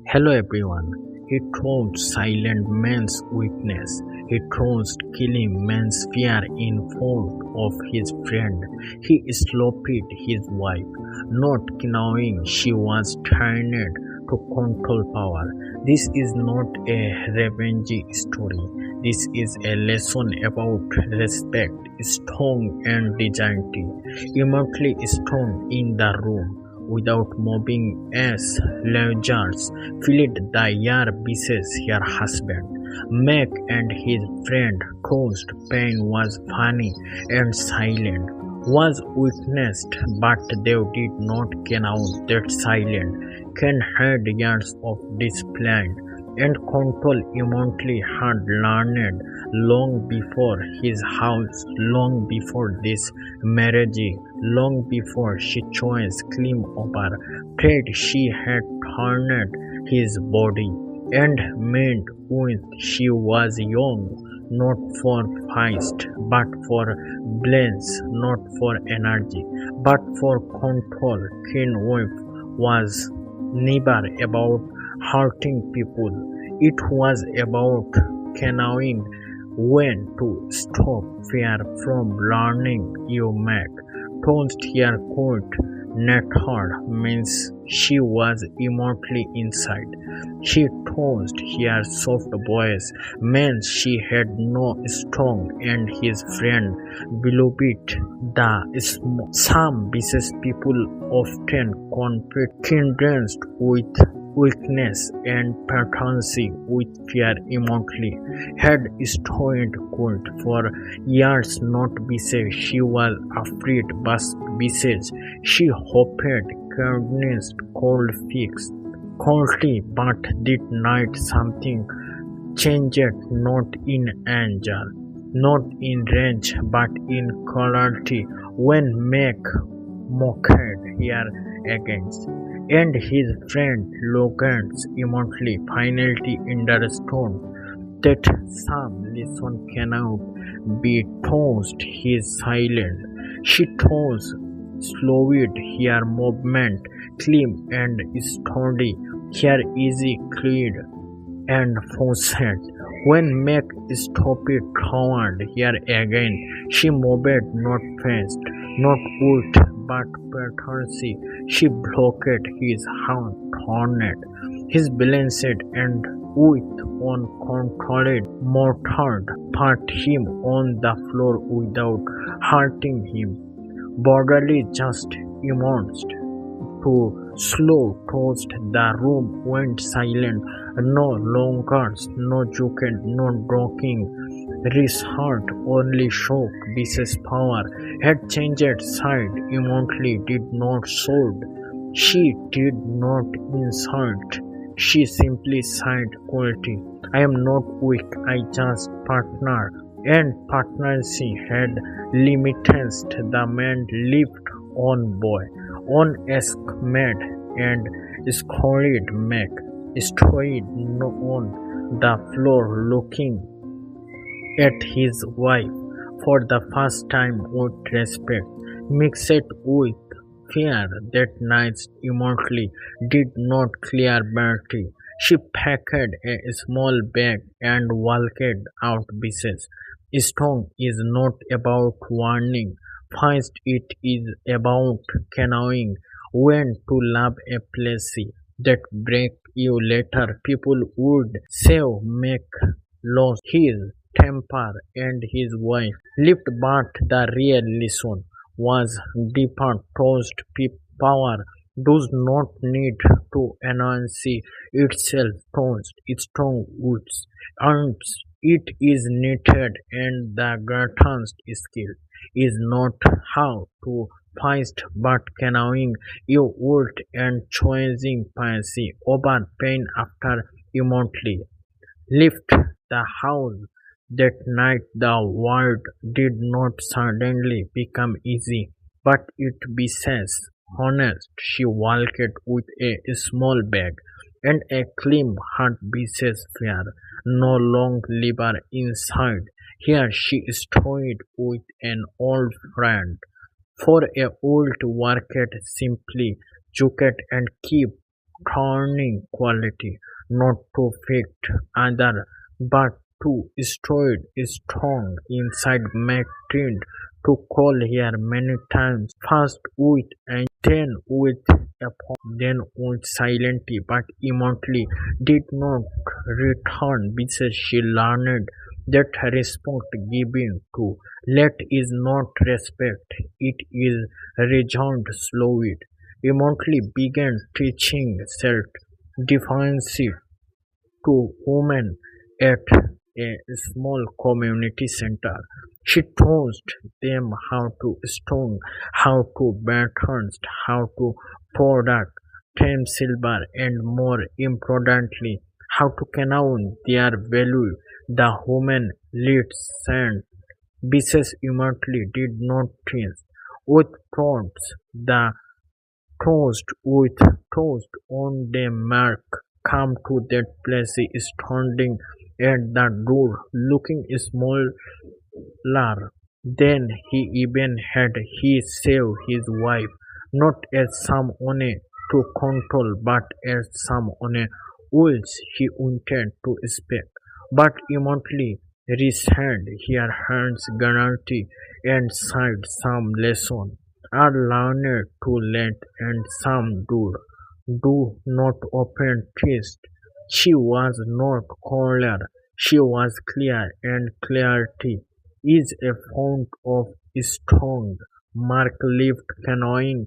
Hello everyone. He throws silent man's weakness. He throws killing man's fear in fault of his friend. He slapped his wife, not knowing she was trained to control power. This is not a revenge story. This is a lesson about respect, strong and dignity. Immediately strong in the room without moving as lizards filled the air beside her husband. Mac and his friend caused pain was funny and silent, was witnessed, but they did not count that silent can had years of discipline and control immediately had learned long before his house, long before this marriage, long before she chose climb over, prayed she had turned his body and meant when she was young, not for feast, but for bliss, not for energy, but for control. King Wolf was never about hurting people. It was about knowing when to stop fear from learning. You make toast her coat netted means she was immortally inside. She toast her soft voice means she had no strong and his friend beloved the some business people often conflict kindred with weakness and paternity with fear immediately had stood cold for years not because she was afraid but because she hoped kindness could fix coldly but did not something changed not in anger not in rage but in cruelty when Mac mocked her against and his friend Logan's immediately finally understood that some lesson cannot be taught. His silent. She chose slowed her movement, clean and steady, her easy, clear and forced. When Mac stopped toward her again, she moved not fast, not with, but purposely. She blocked his hand, turned his balanced and with uncontrolled mortar, put him on the floor without hurting him. Bodily just emerged to slow toast the room went silent. No longer, no joking, no rocking. His heart only shook. This power had changed side. Immediately did not shout. She did not insult. She simply sighed quietly. I am not weak. I just partner. And partnership had limits. The man lived on boy on Eskmed and scored Mac stood on the floor looking at his wife for the first time with respect, mixed with fear that night immediately did not clear Bertie. She packed a small bag and walked out business. Strong is not about warning. First, it is about knowing when to love a place that break you later. People would save make lost his temper and his wife lived, but the real lesson was deeper toast power does not need to announce itself toast strong woods and it is needed and the greatest skill is not how to fight but knowing your word and choosing fancy over pain after immediately left the house. That night the world did not suddenly become easy, but it became honest. She walked with a small bag and a clean heart beats fear, no long labor inside. Here she stood with an old friend. For a old worker simply juked and keep turning quality, not to fit other, but to stood strong inside maintained to call here many times, first with and then with upon, then with silently, but immediately did not return because she learned that respect given to let is not respect, it is rejoined slowly. Immediately began teaching self defense to women at a small community center. She taught them how to stone, how to batten, how to product, tame silver, and more importantly, how to count their value. The woman lead sent Bisses immediately did not change. With prods, the toast with toast on the mark come to that place standing at the door looking smaller than he even had he saved his wife, not as someone to control but as someone else he wanted to speak, but immediately resent her hands guarantee and sighed some lesson are learned too late and some do not open text. She was not clear, she was clear, and clarity is a fount of strong mark left canoeing.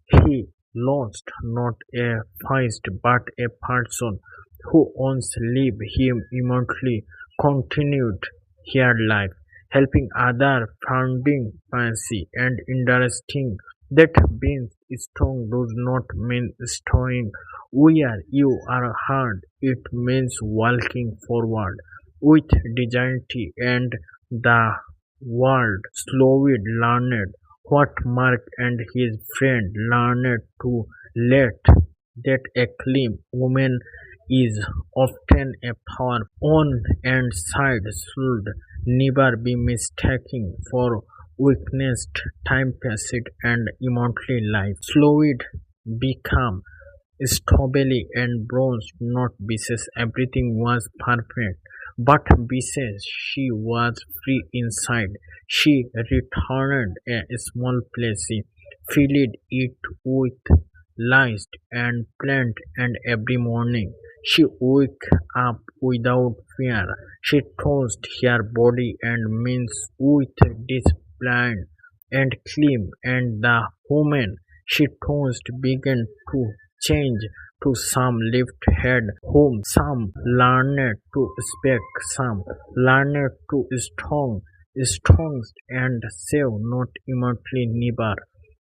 He lost not a feast but a person who once lived him immediately continued her life, helping other finding fancy and interesting that being strong does not mean staying where you are hard. It means walking forward with dignity and the world slowly learned what Mark and his friend learned to let that a clean woman is often a power on and side should never be mistaken for weakness. Time passed and immortal life slowly become strawberry and bronze, not because everything was perfect, but because she was free inside. She returned a small place, filled it with light and plant, and every morning she woke up without fear. She tossed her body and means with discipline and clean, and the woman she tossed began to change to some left head home, some learned to speak, some learned to strong and save not immediately never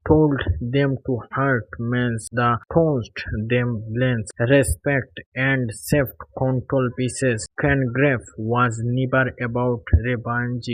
told them to hurt means the toast them blends respect and self control pieces. Cangrave was never about revenge,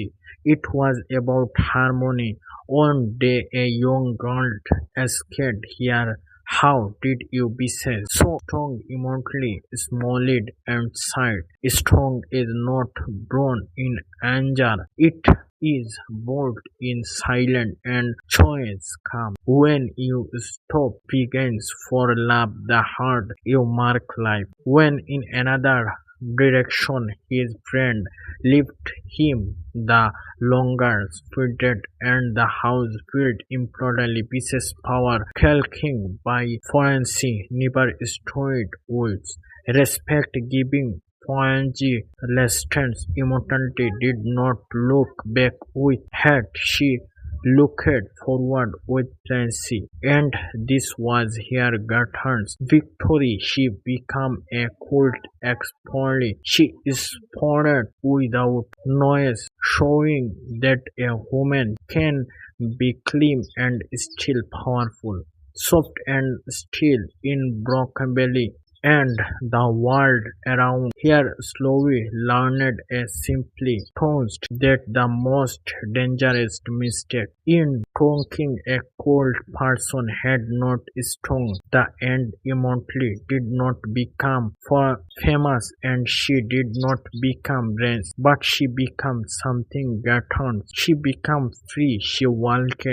it was about harmony. One day a young girl asked here, how did you be so strong immediately smiled and sighed. Strong is not born in anger, it is bold in silence and choice calm. When you stop begins for love the heart you mark life. When in another direction his friend left him the longer spirited and the house filled imploringly pieces power calking by forensic never destroyed woods. Respect giving Poanji Lesten's immortality did not look back with hate, she looked forward with frenzy, and this was her Gertrude's victory. She became a cult expert. She spotted without noise, showing that a woman can be clean and still powerful, soft and still unbreakable, and the world around her slowly learned a simply truth that the most dangerous mistake in trunking a cold person had not strong. The end immediately did not become famous and she did not become rich, but she became something greater. She became free. She walked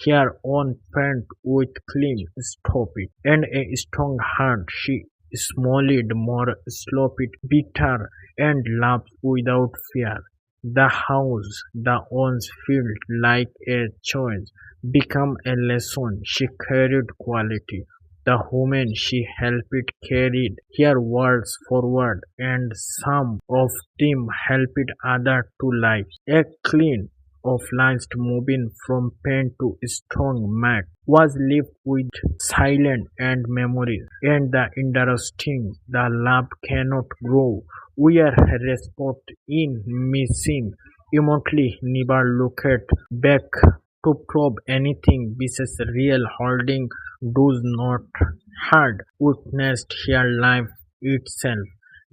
her own parent with clean stop it, and a strong heart she smiled more, slop it bitter, and laughed without fear. The house, the once felt like a choice, became a lesson. She carried quality. The woman she helped carried her words forward, and some of them helped others to life. A clean of lines moving from paint to stone mat was left with silence and memories. And the interesting, the love cannot grow. We are respect in missing. Immediately never looked back to probe anything besides real holding does not hard witnessed her life itself.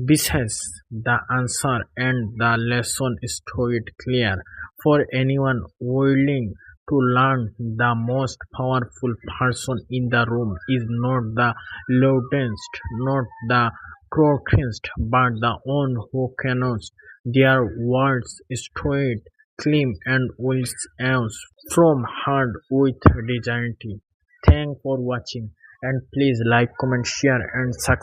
Besides the answer and the lesson stood clear for anyone willing to learn. The most powerful person in the room is not the loudest, not the proudest, but the one who cannot their words straight, clean, and wills else from heart with dignity. Thank for watching, and please like, comment, share, and subscribe.